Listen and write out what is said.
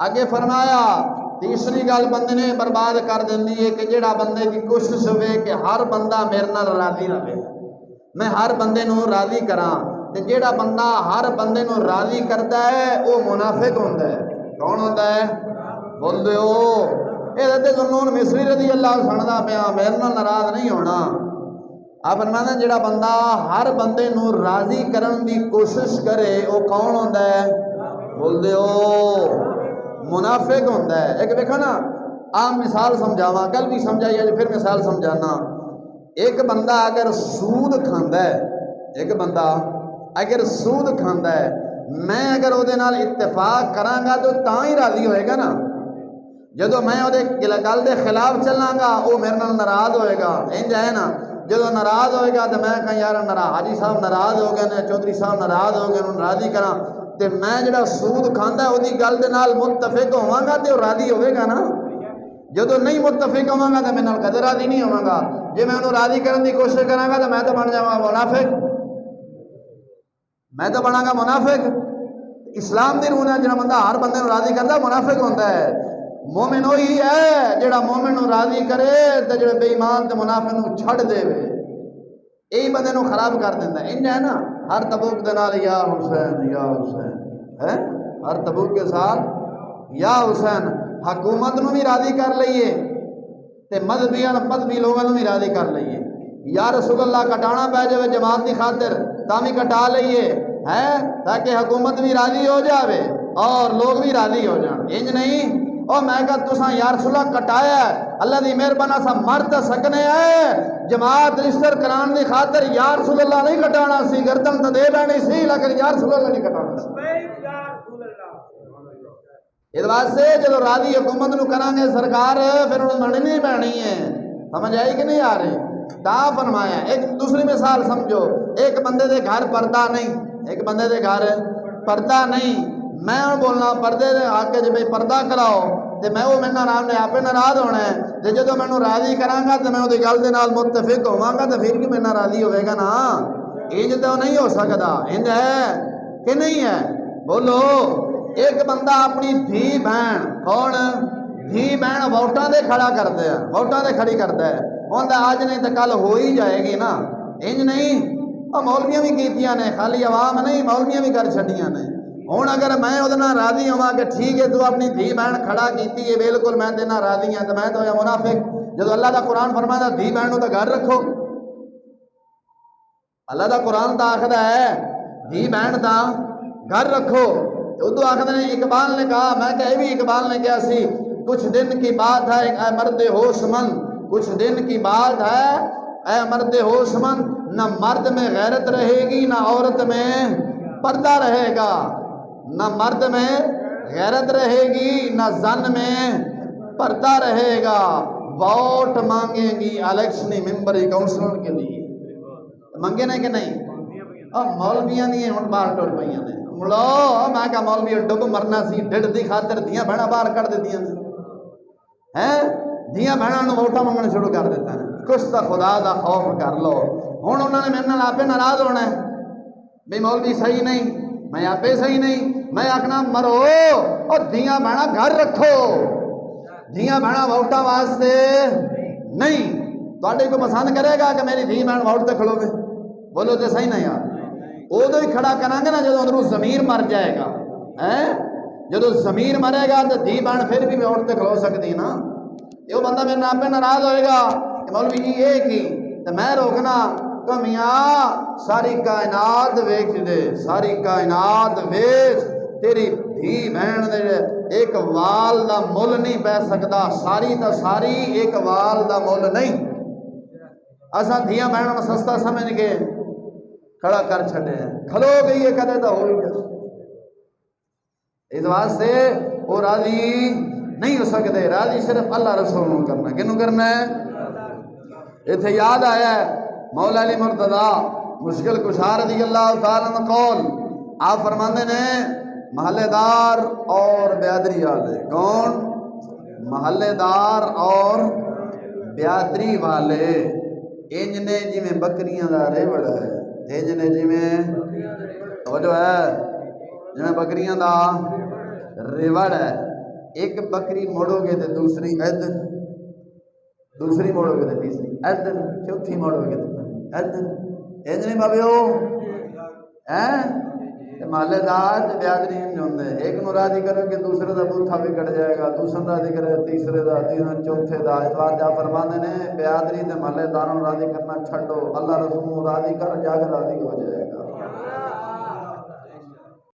اگے فرمایا تیسری گل بندے نے برباد کر دینی ہے کہ جڑا بندے کی کوشش ہوئے کہ ہر بندہ میرے نال راضی رہے، میں ہر بندے نو راضی کراں، تے جڑا بندہ ہر بندے نو راضی کرتا ہے وہ منافق ہوندا ہے۔ کون ہوندا ہے؟ بول دیو۔ حضرت ذوالنون مصری رضی اللہ سندا پیا میرے نال ناراض نہیں ہونا۔ آپ فرمانا جڑا بندہ ہر بندے نو راضی کرن دی کوشش کرے وہ کون ہوندا ہے؟ بول دیو۔ منافق ہوندا ہے۔ ایک دیکھو نا عام مثال سمجھاواں، کل بھی سمجھائی اج پھر مثال سمجھانا۔ ایک بندہ اگر سود کھاندا ہے، ایک بندہ اگر سود کھاندا ہے، میں اگر او دے نال اتفاق کراں گا تو تاں ہی راضی ہوئے گا نا۔ جدو میں او دے گل دے خلاف چلاں گا وہ میرے نال ناراض ہوئے گا، انج ہے نا۔ جدو ناراض ہوئے گا تو میں کہاں یار حاجی صاحب ناراض ہو گئے نے، چودھری صاحب ناراض ہو گئے، انہوں راضی کراں، تے میں جڑا سود کھاندا ہے اودی گل دے نال متفق ہوواں گا تے وہ راضی ہوئے گا نا۔ جدو نہیں متفق ہوواں گا تو میں نال کدے راضی نہیں ہوواں گا۔ جے میں انہوں راضی کرن دی کوشش کراں گا تو میں تو بن جاواں منافق، میں تو بناں گا منافق۔ اسلام دی روح نال جڑا بندہ ہر بندے نوں راضی کردا منافق ہوندا ہے۔ مومن وہی ہے جڑا مومن نوں راضی کرے تے جڑے بے ایمان تے منافق نوں چھڈ دے وے، یہی بندے نوں خراب کر دیندا ہے۔ انج ہے نا ہر تبوک دے نال یا حسین یا حسین ہے، ہر تبوک کے ساتھ یا حسین۔ حکومت نوں بھی راضی کر لئیے تے مذہبی لوگوں نوں بھی راضی کر لئیے۔ یا رسول اللہ کٹانا پہ جائے جماعت کی خاطر تاں بھی کٹا لئیے ہے تاکہ حکومت بھی راضی ہو جاوے اور لوگ بھی راضی ہو جان۔ انج نہیں او میں کہا تساں یا رسول اللہ کٹایا ہے، اللہ دی مہربانی سا مرد سکنے ہے جماعت رجسٹر کران دی خاطر یا رسول اللہ نہیں کٹانا سی، گردن تو دے بینی سی لیکن یا رسول اللہ نہیں کٹانا سی۔ اس واسطے جب راضی حکومت نو کران گے سرکار پھر انہوں مننی پینی ہے۔ سمجھ آئی کہ نہیں آ رہی؟ تا فرمایا ایک دوسری مثال سمجھو، ایک بندے دے گھر پردہ نہیں، ایک بندے دے گھر پردہ نہیں، میں بولنا پردے دے آکے جب پردہ کراؤ تے میں وہ میرے نام نے آپ ناراض ہونا ہے، تے جدو میں راضی کراں گا تے میں وہ گل دے نال متفق ہوواں گا تے پھر بھی میرے نال راضی ہوئے گا نا۔ انج تو نہیں ہو سکتا، انج ہے کہ نہیں ہے؟ بولو۔ ایک بندہ اپنی دھی بہن، کون دھی بہن ووٹاں دے کھڑا کرتے ہیں، ووٹاں دے کھڑی کرتا ہے، ہوندا آج نہیں تو کل ہو ہی جائے گی نا۔ انج نہیں، اور مولویاں بھی کیتیاں نے، خالی عوام نہیں مولویاں بھی کر چھڈیاں نے۔ ہوں اگر میں وہ راضی ہوا کہ ٹھیک ہے تو اپنی دھی بہن کھڑا کیتی ہے بالکل میں دینا راضی ہوں، تو میں تو یا منافق۔ جب اللہ دا قرآن فرماتا دھی بہن تو گھر رکھو، اللہ دا قرآن تا آخر ہے دھی بہن تا گھر رکھو۔ اردو آخر نے اقبال نے کہا، میں کہ بھی اقبال نے کہا سی کچھ دن کی بات ہے اے مرد ہوش مند، کچھ دن کی بات ہے اے مرد ہوش مند، نہ مرد میں غیرت رہے گی نہ عورت میں پردہ رہے گا، نہ مرد میں غیرت رہے گی نہ زن میں پردہ رہے گا، ووٹ مانگیں گی الیکشنی ممبری کونسلر کے لیے، منگے نہیں کہ نہیں؟ اور مولویاں نہیں ہوں باہر ٹور پائیاں نے ملو، میں کہا مولوی ڈب مرنا سی ڈڑ دی خاطر دیاں بہنا باہر کر دیتیاں ہیں، دیاں بہنا نو ووٹاں منگنے شروع کر دیتا ہے۔ کچھ تا خدا دا خوف کر لو۔ ہوں انہوں نے میرے نال آپ ناراض ہونا ہے بھی مولوی صحیح نہیں، میں آپ صحیح نہیں، میں آخنا مرو اور دیاں بہنا گھر رکھو، دیاں بہنا ووٹاں واسطے نہیں۔ تواڈے کو پسند کرے گا کہ میری دھی بہن ووٹ تے کھلو گے؟ بولو تے صحیح نہیں یار۔ ادو ہی کھڑا کریں گے نا جدو اندروں ضمیر مر جائے گا، جدو ضمیر مرے گا تو دھی بہن پھر بھی ووٹ تے کھلو سکتی نا۔ یہ بندہ میرے نام پہ ناراض ہوئے گا کہ مولوی جی یہ کی تو میں روکنا کہ میاں ساری کائنات ویچ دے، ساری کائنات ویچ، تیری دھی بہن دے ایک وال دا مل نہیں پہ سکتا، ساری تا ساری ایک وال دا مل نہیں۔ اساں دھیاں بہن سستا سمجھ کے کھڑا کر چھڑے ہیں، کھلو گئی ہے کدے تو ہو گیا۔ اس واسطے وہ راضی نہیں ہو سکتے، راضی صرف اللہ رسول کو کرنا۔ کنوں کرنا ہے؟ اتنے یاد آیا ہے مولا علی مرتضیٰ مشکل کشا رضی اللہ تعالیٰ عنہ قول، آپ فرماندے نے محلے دار اور بیادری والے، کون؟ محلے دار اور بیادری والے انج نے جی میں بکریاں دا ریوڑ ہے، انج نے جی میں وہ جو ہے جی میں بکریاں دا ریوڑ ہے، ایک بکری موڑو گے تو دوسری ادھر، دوسری موڑو گے تو تیسری ادھر، چوتھی موڑو گے تو ادھر، نہیں بابیو مالے دار بیادری ہوندے، ایک نو راضی کرو کہ دوسرے دا بوتھا بھی کٹ جائے گا، دوسرا راضی کرے تیسرے دا، چوتھے دا۔ اس بات جا فرمانے نے بیادری تے مالے داروں راضی کرنا چھڈو، اللہ رسول راضی کر جا کے راضی ہو جائے گا۔